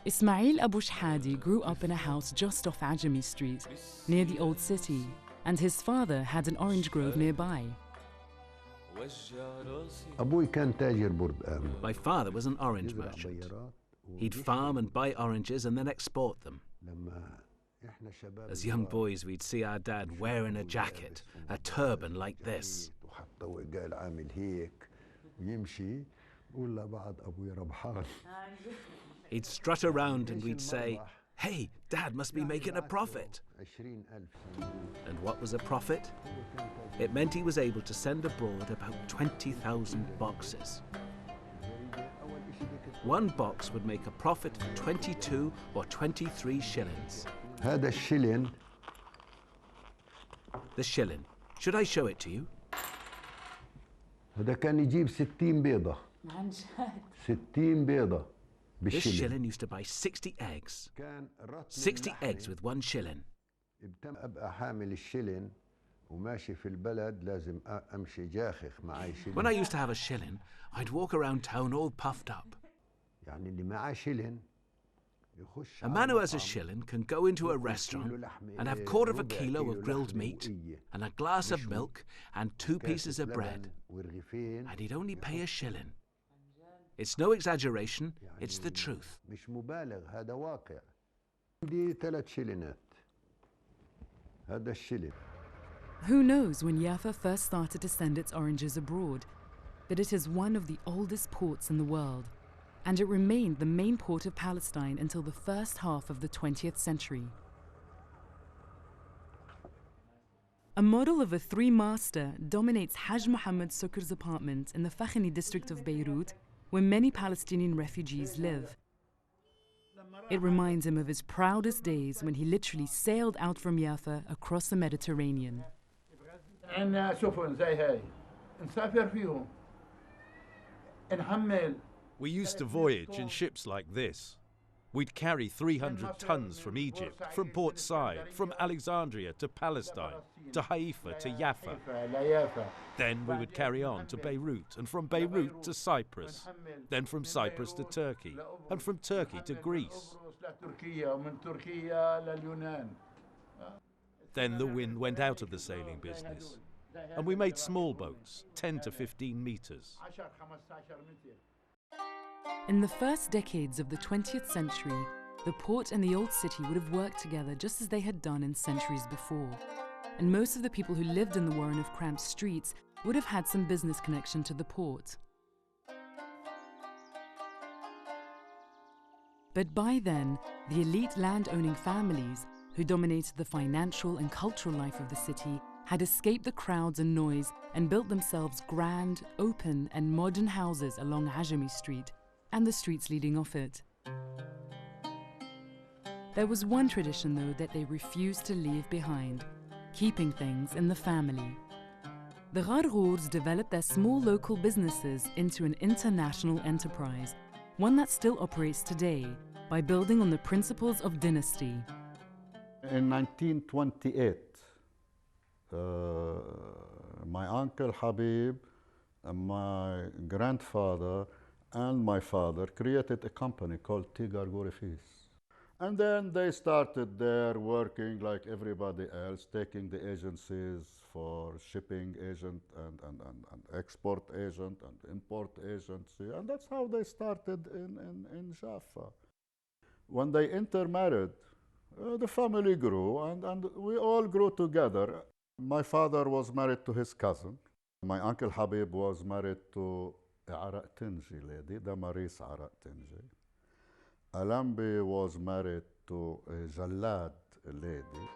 Ismail Abu Shehadi grew up in a house just off Ajami Street, near the old city, and his father had an orange grove nearby. My father was an orange merchant. He'd farm and buy oranges and then export them. As young boys, we'd see our dad wearing a jacket, a turban like this. He'd strut around and we'd say, "Hey, Dad must be making a profit." And what was a profit? It meant he was able to send abroad about 20,000 boxes. One box would make a profit of 22 or 23 shillings. The shilling. Should I show it to you? This shilling used to buy 60 eggs. 60 eggs with 1 shilling. When I used to have a shilling, I'd walk around town all puffed up. A man who has a shilling can go into a restaurant and have 1/4 kilo of grilled meat and a glass of milk and 2 pieces of bread. And he'd only pay a shilling. It's no exaggeration, it's the truth. Who knows when Jaffa first started to send its oranges abroad, but it is one of the oldest ports in the world, and it remained the main port of Palestine until the first half of the 20th century. A model of a 3-master dominates Hajj Mohammed SUKR's apartment in the FAKHRI district of Beirut, where many Palestinian refugees live. It reminds him of his proudest days when he literally sailed out from Jaffa across the Mediterranean. We used to voyage in ships like this. We'd carry 300 tons from Egypt, from Port Said, from Alexandria to Palestine, to Haifa, to Jaffa. Then we would carry on to Beirut, and from Beirut to Cyprus, then from Cyprus to Turkey, and from Turkey to Greece. Then the wind went out of the sailing business, and we made small boats, 10 to 15 meters. In the first decades of the 20th century, the port and the old city would have worked together just as they had done in centuries before. And most of the people who lived in the warren of cramped streets would have had some business connection to the port. But by then, the elite land-owning families, who dominated the financial and cultural life of the city, had escaped the crowds and noise and built themselves grand, open and modern houses along Ajami Street and the streets leading off it. There was one tradition, though, that they refused to leave behind, keeping things in the family. The GARGOURs developed their small local businesses into an international enterprise, one that still operates today by building on the principles of dynasty. In 1928, my uncle Habib, my grandfather, and my father created a company called GARGOUR. And then they started there working like everybody else, taking the agencies for shipping agent and export agent and import agency. And that's how they started in Jaffa. When they intermarried, the family grew and we all grew together. My father was married to his cousin. My uncle Habib was married to a Araq Tinji lady, Damaris Araq Tinji. Alambi was married to a Jallad lady.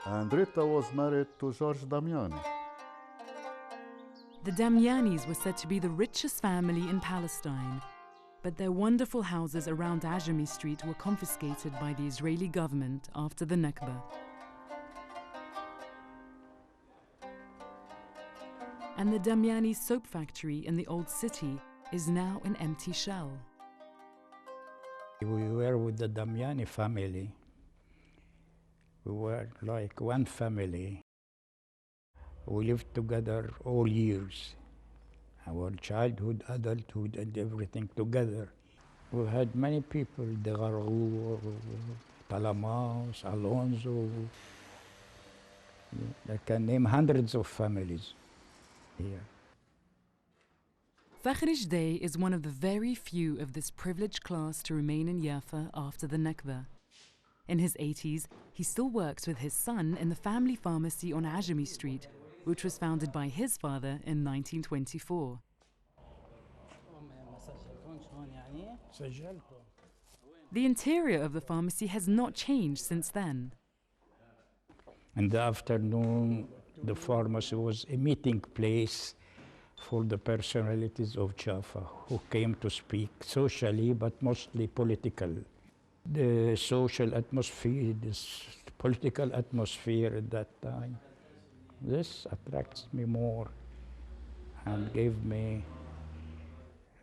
And Rita was married to George Damiani. The Damianis were said to be the richest family in Palestine, but their wonderful houses around Ajami Street were confiscated by the Israeli government after the Nakba. And the Damiani soap factory in the old city is now an empty shell. We were with the Damiani family. We were like one family. We lived together all years. Our childhood, adulthood, and everything together. We had many people, the GARGOUR, Talamas, Alonso. I can name hundreds of families here. FAKHRI GEDAY is one of the very few of this privileged class to remain in Jaffa after the Nakba. In his 80s, he still works with his son in the family pharmacy on Ajami Street, which was founded by his father in 1924. The interior of the pharmacy has not changed since then. In the afternoon, the pharmacy was a meeting place for the personalities of Jaffa who came to speak socially but mostly political. The social atmosphere, this political atmosphere at that time, this attracts me more and gave me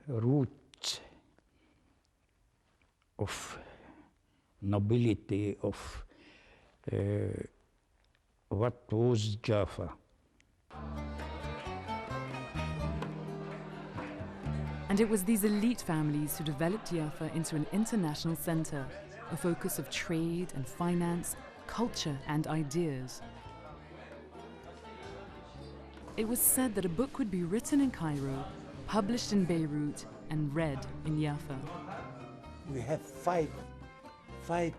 roots of nobility, of what was Jaffa. And it was these elite families who developed Jaffa into an international center, a focus of trade and finance, culture and ideas. It was said that a book would be written in Cairo, published in Beirut, and read in Jaffa. We have five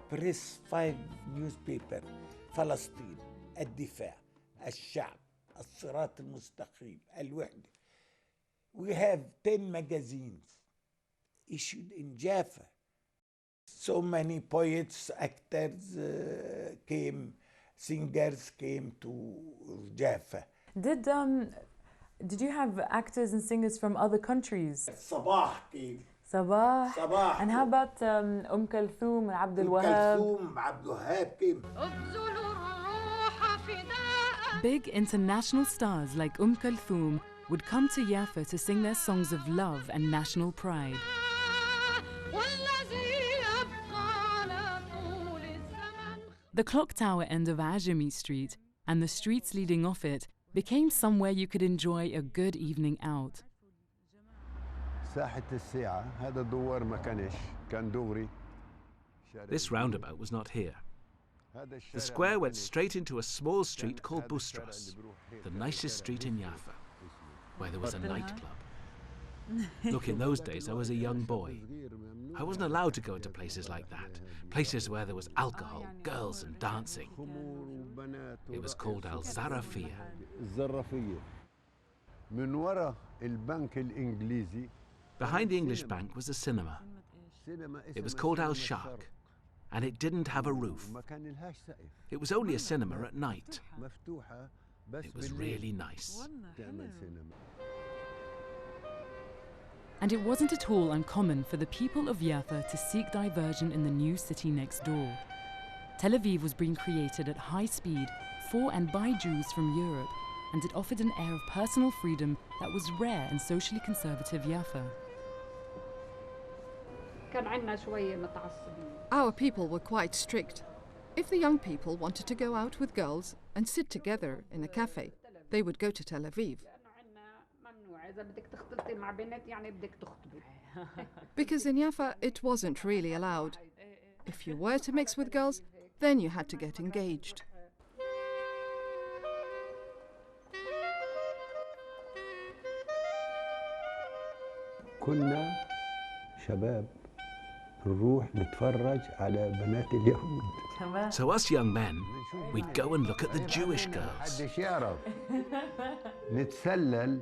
press, 5 newspapers. فلسطين، الدفاع، الشعب، الصراط المستقيم، الوحدة. We have 10 magazines issued in Jaffa. So many poets, actors came, singers came to Jaffa. Did you have actors and singers from other countries? Sabah came. Sabah. Sabah. And how about Kulthum and Abdul Wahab? Kulthum, Abdul Wahab came. Big international stars like Kulthum would come to Jaffa to sing their songs of love and national pride. The clock tower end of Ajami Street and the streets leading off it became somewhere you could enjoy a good evening out. This roundabout was not here. The square went straight into a small street called Bustras, the nicest street in Jaffa, where there was a nightclub. Look, in those days I was a young boy. I wasn't allowed to go into places like that, places where there was alcohol, girls and dancing. It was called Al-Zarafiyya. Behind the English bank was a cinema. It was called Al-Sharq, and it didn't have a roof. It was only a cinema at night. It was really nice. And it wasn't at all uncommon for the people of Jaffa to seek diversion in the new city next door. Tel Aviv was being created at high speed for and by Jews from Europe, and it offered an air of personal freedom that was rare in socially conservative Jaffa. Our people were quite strict. If the young people wanted to go out with girls and sit together in a cafe, they would go to Tel Aviv. Because in Jaffa it wasn't really allowed. If you were to mix with girls, then you had to get engaged. كنا شباب نروح نتفرج على بنات اليهود. So us young men, we'd go and look at the Jewish girls. نتسلل.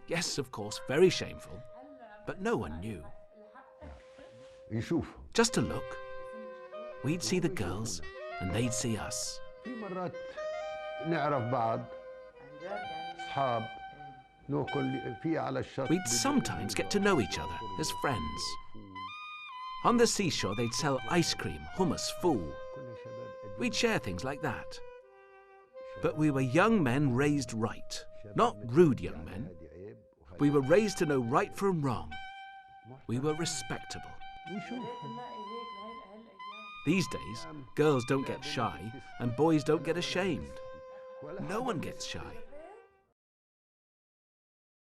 Yes, of course, very shameful, but no one knew. يشوف. Just to look. We'd see the girls and they'd see us. في مرات نعرف بعض. أصحاب. We'd sometimes get to know each other as friends. On the seashore, they'd sell ice cream, hummus, fool. We'd share things like that. But we were young men raised right, not rude young men. We were raised to know right from wrong. We were respectable. These days, girls don't get shy and boys don't get ashamed. No one gets shy.